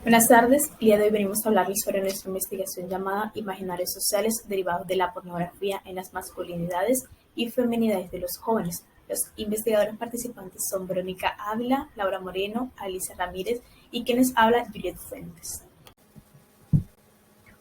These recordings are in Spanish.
Buenas tardes, el día de hoy venimos a hablarles sobre nuestra investigación llamada Imaginarios sociales derivados de la pornografía en las masculinidades y feminidades de los jóvenes. Los investigadores participantes son Verónica Ávila, Laura Moreno, Alicia Ramírez y quienes habla Juliet Fuentes.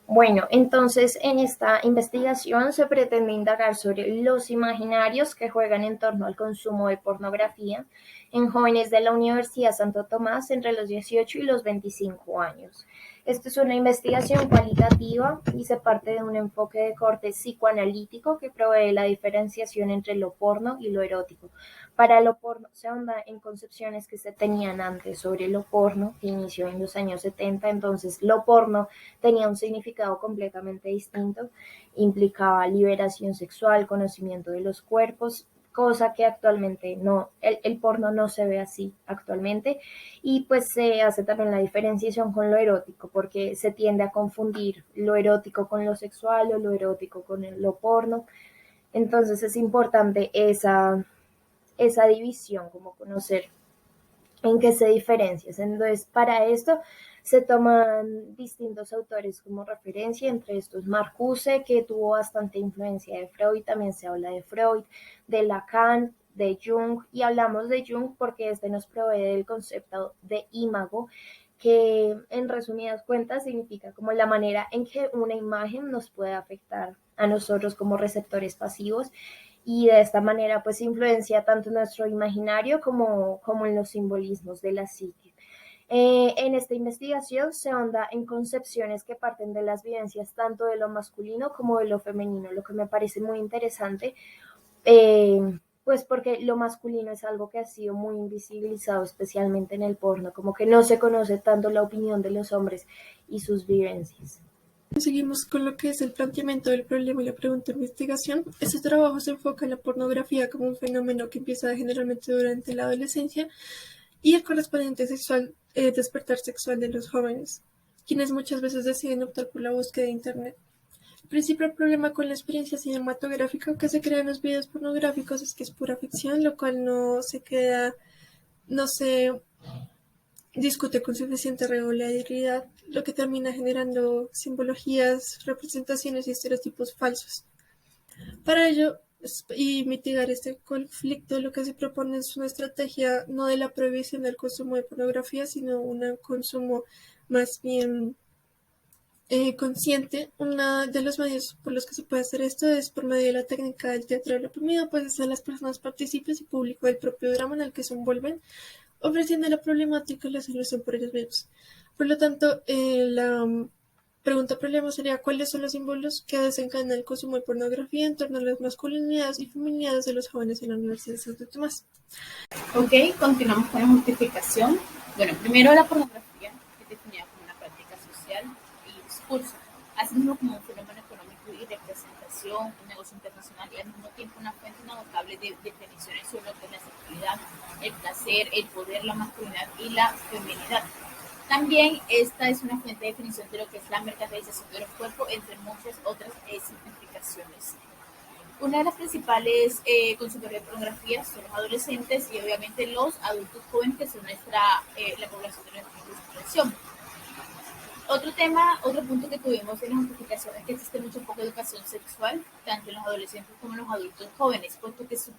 Bueno, entonces en esta investigación se pretende indagar sobre los imaginarios que juegan en torno al consumo de pornografía en jóvenes de la Universidad Santo Tomás entre los 18 y los 25 años. Esto es una investigación cualitativa y se parte de un enfoque de corte psicoanalítico que provee la diferenciación entre lo porno y lo erótico. Para lo porno se ahonda en concepciones que se tenían antes sobre lo porno, que inició en los años 70, entonces lo porno tenía un significado completamente distinto, implicaba liberación sexual, conocimiento de los cuerpos, cosa que actualmente no, el porno no se ve así actualmente, y pues se hace también la diferenciación con lo erótico, porque se tiende a confundir lo erótico con lo sexual o lo erótico con lo porno, entonces es importante esa división, como conocer en qué se diferencia. Entonces, para esto se toman distintos autores como referencia, entre estos Marcuse, que tuvo bastante influencia de Freud, también se habla de Freud, de Lacan, de Jung, y hablamos de Jung porque este nos provee del concepto de imago, que en resumidas cuentas significa como la manera en que una imagen nos puede afectar a nosotros como receptores pasivos y de esta manera pues influencia tanto en nuestro imaginario como en los simbolismos de la psique. En esta investigación se ahonda en concepciones que parten de las vivencias tanto de lo masculino como de lo femenino, lo que me parece muy interesante, pues porque lo masculino es algo que ha sido muy invisibilizado, especialmente en el porno, como que no se conoce tanto la opinión de los hombres y sus vivencias. Seguimos con lo que es el planteamiento del problema y la pregunta de investigación. Este trabajo se enfoca en la pornografía como un fenómeno que empieza generalmente durante la adolescencia y el correspondiente despertar sexual de los jóvenes, quienes muchas veces deciden optar por la búsqueda de Internet. El principal problema con la experiencia cinematográfica que se crea en los videos pornográficos es que es pura ficción, lo cual no se discute con suficiente regularidad, lo que termina generando simbologías, representaciones y estereotipos falsos. Para ello y mitigar este conflicto, lo que se propone es una estrategia no de la prohibición del consumo de pornografía, sino un consumo más bien consciente. Uno de los medios por los que se puede hacer esto es por medio de la técnica del teatro del oprimido, pues hacer las personas partícipes y público del propio drama en el que se envuelven, ofreciendo la problemática y la solución por ellos mismos. Por lo tanto, la pregunta problema sería ¿cuáles son los símbolos que desencadenan el consumo de pornografía en torno a las masculinidades y feminidades de los jóvenes en la Universidad de Santo Tomás? Ok, continuamos con la justificación. Bueno, primero la pornografía es definida como una práctica social y discurso, así mismo como un fenómeno económico y representación, un negocio internacional y al mismo tiempo una fuente inagotable de definiciones sobre lo que es la sexualidad, el placer, el poder, la masculinidad y la feminidad. También esta es una fuente de definición de lo que es la mercantilización de los cuerpos, entre muchas otras simplificaciones. Una de las principales consumidores de pornografía son los adolescentes y obviamente los adultos jóvenes, que son la población de nuestra investigación. Otro punto que tuvimos en la justificación es que existe mucho poca educación sexual, tanto en los adolescentes como en los adultos jóvenes, puesto que su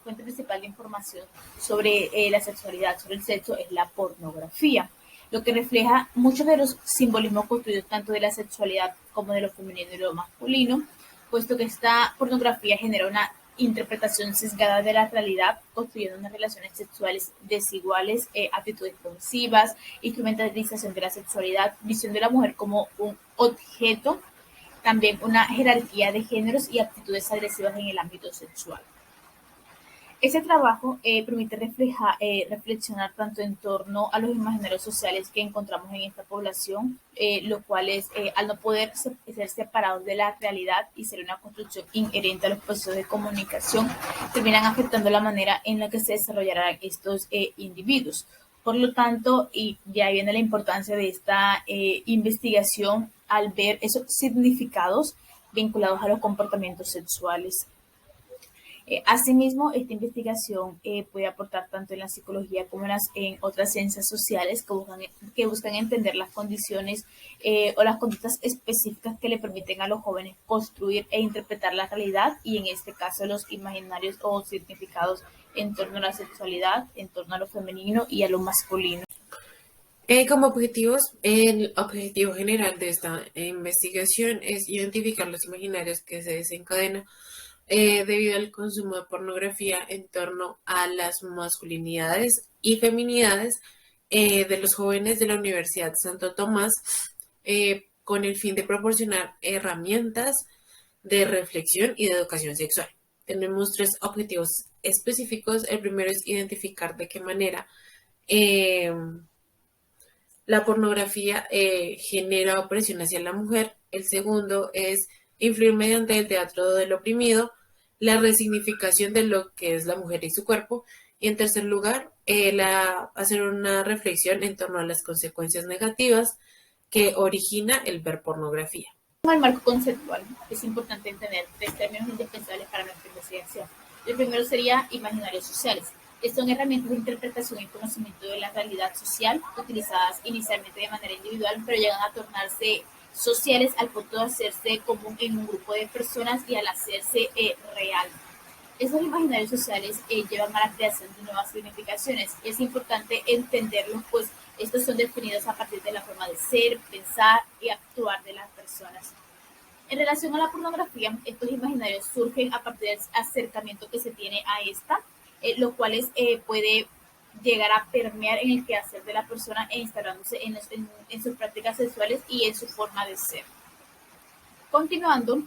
fuente principal de información sobre la sexualidad, sobre el sexo, es la pornografía, lo que refleja muchos de los simbolismos construidos tanto de la sexualidad como de lo femenino y lo masculino, puesto que esta pornografía genera una interpretación sesgada de la realidad, construyendo unas relaciones sexuales desiguales, actitudes compulsivas, instrumentalización de la sexualidad, visión de la mujer como un objeto, también una jerarquía de géneros y actitudes agresivas en el ámbito sexual. Este trabajo permite reflexionar tanto en torno a los imaginarios sociales que encontramos en esta población, los cuales, al no poder ser separados de la realidad y ser una construcción inherente a los procesos de comunicación, terminan afectando la manera en la que se desarrollarán estos individuos. Por lo tanto, y ya viene la importancia de esta investigación al ver esos significados vinculados a los comportamientos sexuales. Asimismo, esta investigación puede aportar tanto en la psicología como en otras ciencias sociales que buscan entender las condiciones o las conductas específicas que le permiten a los jóvenes construir e interpretar la realidad y en este caso los imaginarios o significados en torno a la sexualidad, en torno a lo femenino y a lo masculino. Como objetivos, el objetivo general de esta investigación es identificar los imaginarios que se desencadenan debido al consumo de pornografía en torno a las masculinidades y feminidades de los jóvenes de la Universidad Santo Tomás con el fin de proporcionar herramientas de reflexión y de educación sexual. Tenemos tres objetivos específicos. El primero es identificar de qué manera eh, la pornografía genera opresión hacia la mujer. El segundo es influir mediante el teatro del oprimido, la resignificación de lo que es la mujer y su cuerpo. Y en tercer lugar, hacer una reflexión en torno a las consecuencias negativas que origina el ver pornografía. Como el marco conceptual, es importante entender tres términos indispensables para nuestra investigación. El primero sería imaginarios sociales. Son herramientas de interpretación y conocimiento de la realidad social utilizadas inicialmente de manera individual, pero llegan a tornarse sociales al punto de hacerse común en un grupo de personas y al hacerse real. Esos imaginarios sociales llevan a la creación de nuevas significaciones. Es importante entenderlos, pues estos son definidos a partir de la forma de ser, pensar y actuar de las personas. En relación a la pornografía, estos imaginarios surgen a partir del acercamiento que se tiene a esta, lo cual puede llegar a permear en el quehacer de la persona e instalándose en sus prácticas sexuales y en su forma de ser. Continuando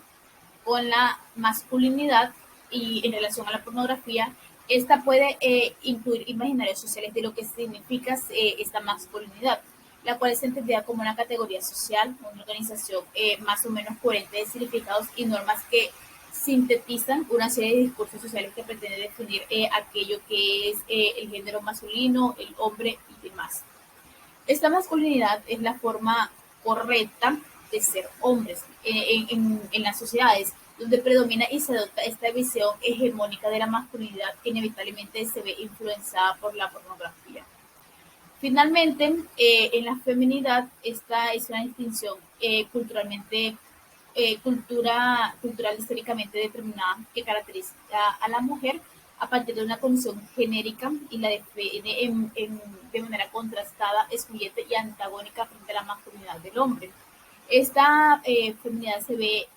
con la masculinidad y en relación a la pornografía, esta puede incluir imaginarios sociales de lo que significa esta masculinidad, la cual es entendida como una categoría social, una organización más o menos coherente de significados y normas que sintetizan una serie de discursos sociales que pretenden definir aquello que es el género masculino, el hombre y demás. Esta masculinidad es la forma correcta de ser hombres en las sociedades, donde predomina y se adopta esta visión hegemónica de la masculinidad que inevitablemente se ve influenciada por la pornografía. Finalmente, en la feminidad, esta es una distinción cultural históricamente determinada que caracteriza a la mujer a partir de una condición genérica y la define de manera contrastada, excluyente y antagónica frente a la masculinidad del hombre. Esta feminidad se ve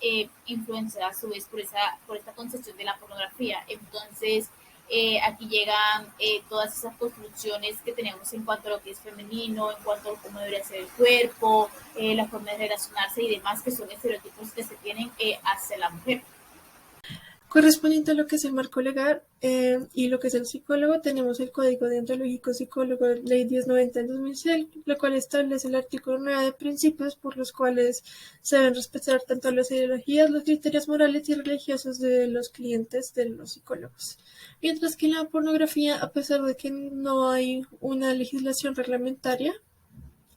influenciada a su vez por esta concepción de la pornografía. Entonces, aquí llegan todas esas construcciones que tenemos en cuanto a lo que es femenino, en cuanto a cómo debería ser el cuerpo, la forma de relacionarse y demás, que son estereotipos que se tienen hacia la mujer. Correspondiente a lo que es el marco legal y lo que es el psicólogo, tenemos el Código Deontológico Psicólogo, Ley 1090 del 2006, lo cual establece el artículo 9 de principios por los cuales se deben respetar tanto las ideologías, los criterios morales y religiosos de los clientes de los psicólogos. Mientras que en la pornografía, a pesar de que no hay una legislación reglamentaria,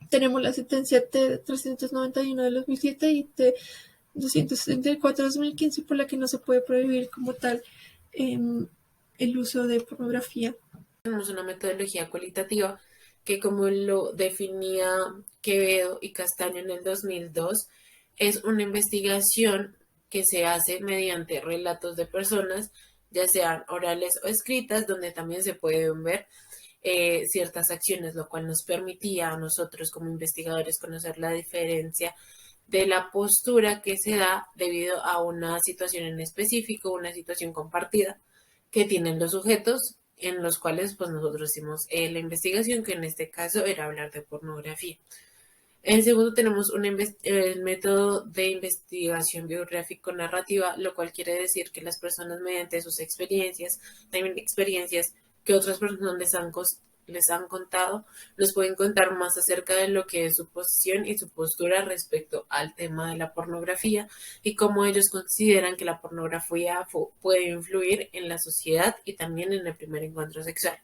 tenemos la sentencia T-391 del 2007 y T-274 de 2015 por la que no se puede prohibir como tal el uso de pornografía. Tenemos una metodología cualitativa que, como lo definía Quevedo y Castaño en el 2002, es una investigación que se hace mediante relatos de personas, ya sean orales o escritas, donde también se pueden ver ciertas acciones, lo cual nos permitía a nosotros como investigadores conocer la diferencia de la postura que se da debido a una situación en específico, una situación compartida que tienen los sujetos en los cuales pues nosotros hicimos la investigación, que en este caso era hablar de pornografía. En segundo tenemos el método de investigación biográfico-narrativa, lo cual quiere decir que las personas mediante sus experiencias, también experiencias que otras personas les han contado, nos pueden contar más acerca de lo que es su posición y su postura respecto al tema de la pornografía y cómo ellos consideran que la pornografía puede influir en la sociedad y también en el primer encuentro sexual.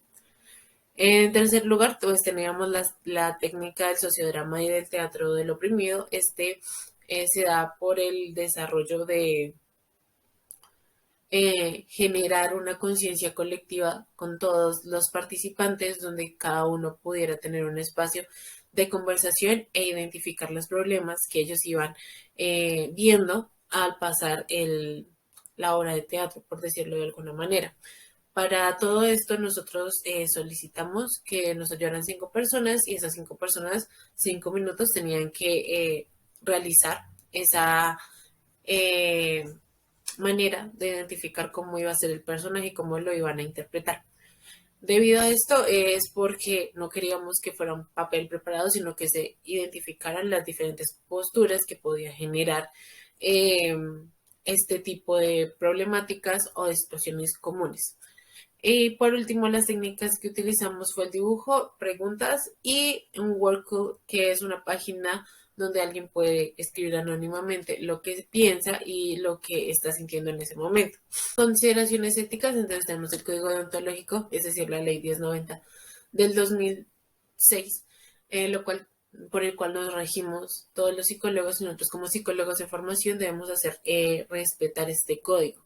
En tercer lugar, pues teníamos la técnica del sociodrama y del teatro del oprimido. Se da por el desarrollo de generar una conciencia colectiva con todos los participantes donde cada uno pudiera tener un espacio de conversación e identificar los problemas que ellos iban viendo al pasar la obra de teatro, por decirlo de alguna manera. Para todo esto nosotros solicitamos que nos ayudaran 5 personas y esas 5 personas, 5 minutos, tenían que realizar esa eh, manera de identificar cómo iba a ser el personaje y cómo lo iban a interpretar. Debido a esto es porque no queríamos que fuera un papel preparado, sino que se identificaran las diferentes posturas que podía generar eh, este tipo de problemáticas o de situaciones comunes. Y por último, las técnicas que utilizamos fue el dibujo, preguntas y un workbook, que es una página donde alguien puede escribir anónimamente lo que piensa y lo que está sintiendo en ese momento. Consideraciones éticas, entonces tenemos el código deontológico, es decir, la ley 1090 del 2006, por el cual nos regimos todos los psicólogos y nosotros como psicólogos de formación debemos hacer respetar este código.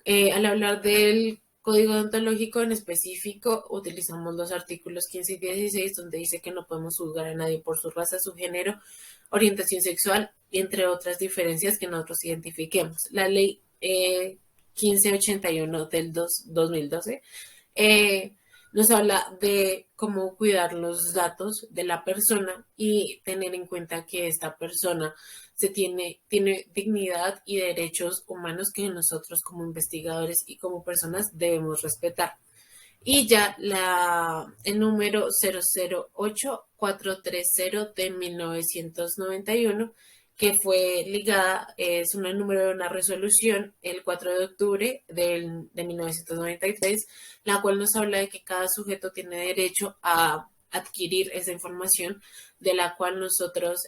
Al hablar del código deontológico en específico, utilizamos los artículos 15 y 16, donde dice que no podemos juzgar a nadie por su raza, su género, orientación sexual, entre otras diferencias que nosotros identifiquemos. La ley 1581 del 2012 nos habla de cómo cuidar los datos de la persona y tener en cuenta que esta persona tiene dignidad y derechos humanos que nosotros como investigadores y como personas debemos respetar. Y ya el número 008430 de 1991, que fue ligada, es un número de una resolución el 4 de octubre de 1993, la cual nos habla de que cada sujeto tiene derecho a adquirir esa información de la cual nosotros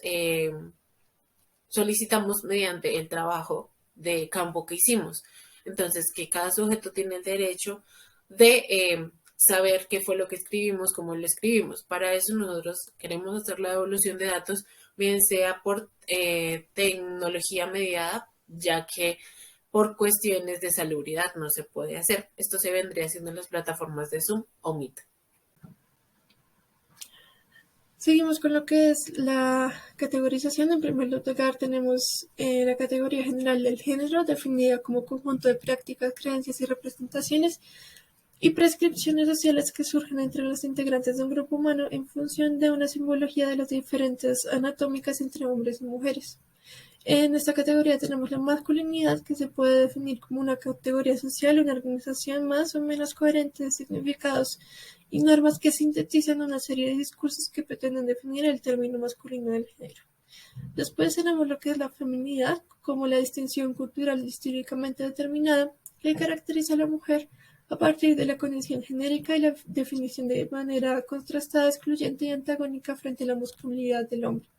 solicitamos mediante el trabajo de campo que hicimos. Entonces, que cada sujeto tiene el derecho de saber qué fue lo que escribimos, cómo lo escribimos. Para eso nosotros queremos hacer la devolución de datos, bien sea por tecnología mediada, ya que por cuestiones de salubridad no se puede hacer. Esto se vendría haciendo en las plataformas de Zoom o Meet. Seguimos con lo que es la categorización. En primer lugar tenemos la categoría general del género, definida como conjunto de prácticas, creencias y representaciones y prescripciones sociales que surgen entre los integrantes de un grupo humano en función de una simbología de las diferentes anatómicas entre hombres y mujeres. En esta categoría tenemos la masculinidad, que se puede definir como una categoría social, una organización más o menos coherente de significados y normas que sintetizan una serie de discursos que pretenden definir el término masculino del género. Después tenemos lo que es la feminidad, como la distinción cultural históricamente determinada que caracteriza a la mujer a partir de la condición genérica y la definición de manera contrastada, excluyente y antagónica frente a la masculinidad del hombre.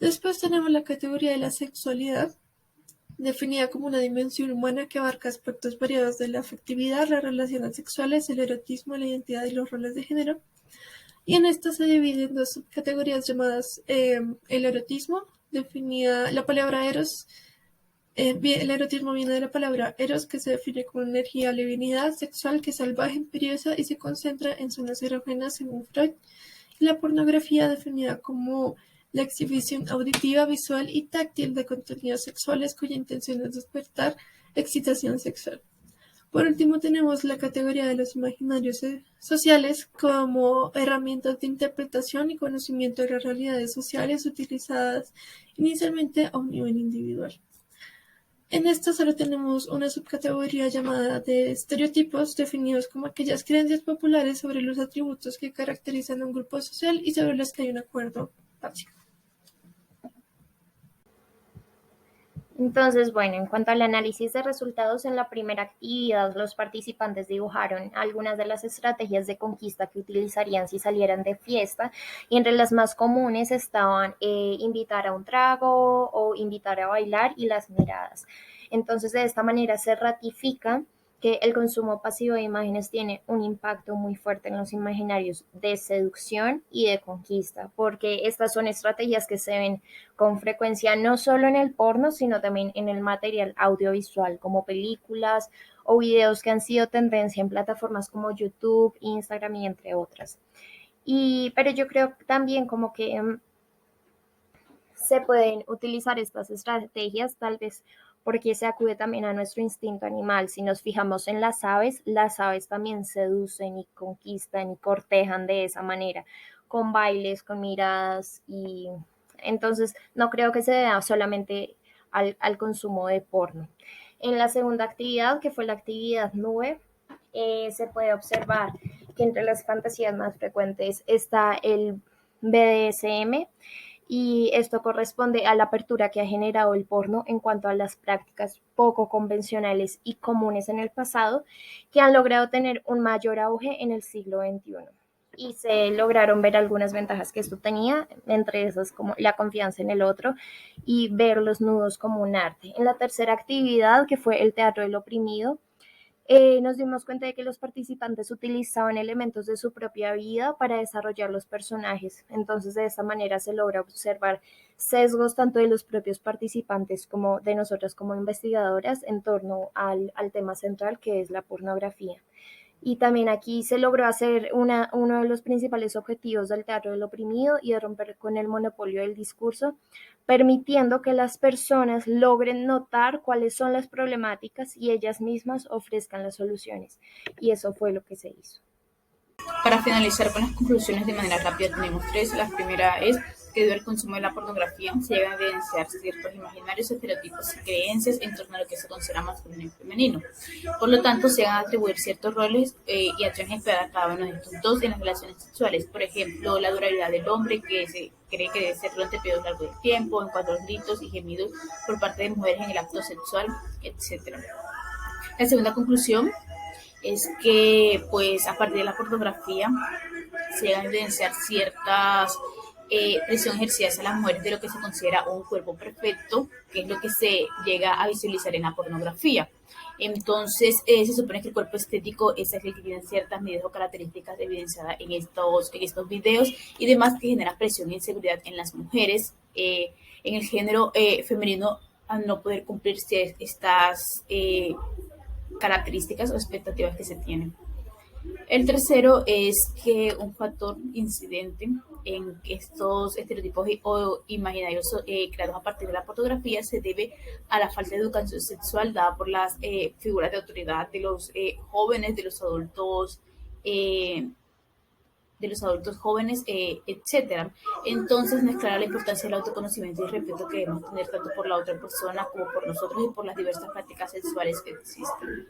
Después tenemos la categoría de la sexualidad, definida como una dimensión humana que abarca aspectos variados de la afectividad, las relaciones sexuales, el erotismo, la identidad y los roles de género. Y en esta se divide en dos subcategorías llamadas el erotismo, definida la palabra eros. El erotismo viene de la palabra eros, que se define como una energía o divinidad sexual que es salvaje, imperiosa y se concentra en zonas erógenas según Freud. Y la pornografía, definida como la exhibición auditiva, visual y táctil de contenidos sexuales cuya intención es despertar excitación sexual. Por último, tenemos la categoría de los imaginarios sociales como herramientas de interpretación y conocimiento de las realidades sociales utilizadas inicialmente a un nivel individual. En esta solo tenemos una subcategoría llamada de estereotipos, definidos como aquellas creencias populares sobre los atributos que caracterizan a un grupo social y sobre los que hay un acuerdo básico. Entonces, bueno, en cuanto al análisis de resultados, en la primera actividad los participantes dibujaron algunas de las estrategias de conquista que utilizarían si salieran de fiesta y entre las más comunes estaban invitar a un trago o invitar a bailar y las miradas. Entonces, de esta manera se ratifica que el consumo pasivo de imágenes tiene un impacto muy fuerte en los imaginarios de seducción y de conquista, porque estas son estrategias que se ven con frecuencia no solo en el porno, sino también en el material audiovisual, como películas o videos que han sido tendencia en plataformas como YouTube, Instagram y entre otras. Pero yo creo también como que se pueden utilizar estas estrategias, tal vez porque se acude también a nuestro instinto animal. Si nos fijamos en las aves también seducen y conquistan y cortejan de esa manera, con bailes, con miradas, y entonces no creo que se deba solamente al consumo de porno. En la segunda actividad, que fue la actividad nube, se puede observar que entre las fantasías más frecuentes está el BDSM, y esto corresponde a la apertura que ha generado el porno en cuanto a las prácticas poco convencionales y comunes en el pasado, que han logrado tener un mayor auge en el siglo XXI. Y se lograron ver algunas ventajas que esto tenía, entre esas como la confianza en el otro y ver los nudos como un arte. En la tercera actividad, que fue el teatro del oprimido, nos dimos cuenta de que los participantes utilizaban elementos de su propia vida para desarrollar los personajes. Entonces, de esta manera se logra observar sesgos tanto de los propios participantes como de nosotras como investigadoras en torno al tema central, que es la pornografía. Y también aquí se logró hacer uno de los principales objetivos del teatro del oprimido, y de romper con el monopolio del discurso, permitiendo que las personas logren notar cuáles son las problemáticas y ellas mismas ofrezcan las soluciones. Y eso fue lo que se hizo. Para finalizar con las conclusiones de manera rápida, tenemos tres. La primera es que debido al consumo de la pornografía se llegan a evidenciar ciertos imaginarios, estereotipos y creencias en torno a lo que se considera masculino y femenino. Por lo tanto, se van a atribuir ciertos roles y acciones esperadas a cada uno de estos dos en las relaciones sexuales. Por ejemplo, la durabilidad del hombre, que se cree que debe ser durante periodos largos de tiempo, en cuanto a los gritos y gemidos por parte de mujeres en el acto sexual, etc. La segunda conclusión es que, pues, a partir de la pornografía se llegan a evidenciar ciertas presión ejercida hacia las mujeres de lo que se considera un cuerpo perfecto, que es lo que se llega a visualizar en la pornografía. Entonces, se supone que el cuerpo estético es aquel que tiene ciertas medidas o características evidenciadas en estos videos y demás, que generan presión e inseguridad en las mujeres, en el género femenino, al no poder cumplir estas características o expectativas que se tienen. El tercero es que un factor incidente en estos estereotipos o imaginarios creados a partir de la pornografía se debe a la falta de educación sexual dada por las figuras de autoridad de los jóvenes, de los adultos jóvenes, etcétera. Entonces, no es clara la importancia del autoconocimiento y respeto que debemos tener tanto por la otra persona como por nosotros y por las diversas prácticas sexuales que existen.